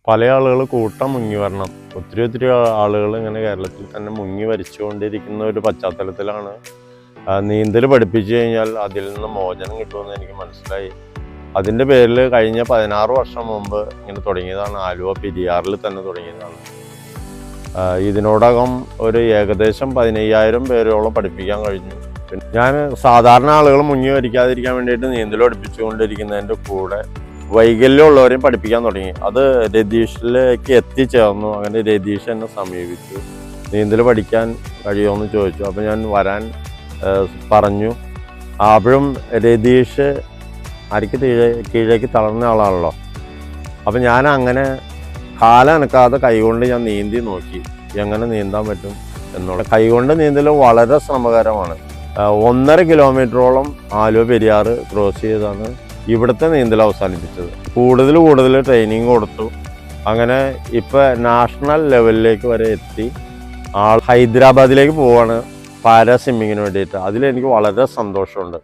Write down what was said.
പല ആളുകൾ കൂട്ടം മുങ്ങി വരണം. ഒത്തിരി ആളുകൾ ഇങ്ങനെ കേരളത്തിൽ തന്നെ മുങ്ങി വരിച്ചുകൊണ്ടിരിക്കുന്ന ഒരു പശ്ചാത്തലത്തിലാണ് നീന്തൽ പഠിപ്പിച്ചു കഴിഞ്ഞാൽ അതിൽ നിന്ന് മോചനം കിട്ടുമെന്ന് എനിക്ക് മനസ്സിലായി. അതിൻ്റെ പേരിൽ കഴിഞ്ഞ 16 വർഷം മുമ്പ് ഇങ്ങനെ തുടങ്ങിയതാണ്. ആലുവ പെരിയാറിൽ തന്നെ തുടങ്ങിയതാണ്. ഇതിനോടകം ഒരു ഏകദേശം 15,000 പേരോളം പഠിപ്പിക്കാൻ കഴിഞ്ഞു. പിന്നെ ഞാൻ സാധാരണ ആളുകൾ മുങ്ങി വരിക്കാതിരിക്കാൻ വേണ്ടിയിട്ട് നീന്തൽ പഠിപ്പിച്ചുകൊണ്ടിരിക്കുന്നതിൻ്റെ കൂടെ വൈകല്യമുള്ളവരെയും പഠിപ്പിക്കാൻ തുടങ്ങി. അത് രതീഷിലേക്ക് എത്തിച്ചേർന്നു. അങ്ങനെ രതീഷ് എന്നെ സമീപിച്ചു, നീന്തൽ പഠിക്കാൻ കഴിയുമെന്ന് ചോദിച്ചു. അപ്പോൾ ഞാൻ വരാൻ പറഞ്ഞു. അപ്പോഴും രതീഷ് അരയ്ക്ക് കീഴേക്ക് തളർന്ന ആളാണല്ലോ. അപ്പം ഞാൻ അങ്ങനെ കാലനക്കാതെ കൈകൊണ്ട് ഞാൻ നീന്തി നോക്കി എങ്ങനെ നീന്താൻ പറ്റും എന്നുള്ള. കൈകൊണ്ട് നീന്തൽ വളരെ ശ്രമകരമാണ്. 1.5 കിലോമീറ്ററോളം ആലുവ പെരിയാറ് ക്രോസ് ചെയ്താണ് ഇവിടുത്തെ നീന്തൽ അവസാനിപ്പിച്ചത്. കൂടുതൽ ട്രെയിനിങ് കൊടുത്തു. അങ്ങനെ ഇപ്പം നാഷണൽ ലെവലിലേക്ക് വരെ എത്തി. ഹൈദരാബാദിലേക്ക് പോവാണ് പാരാ സ്വിമ്മിങ്ങിന് വേണ്ടിയിട്ട്. അതിലെനിക്ക് വളരെ സന്തോഷമുണ്ട്.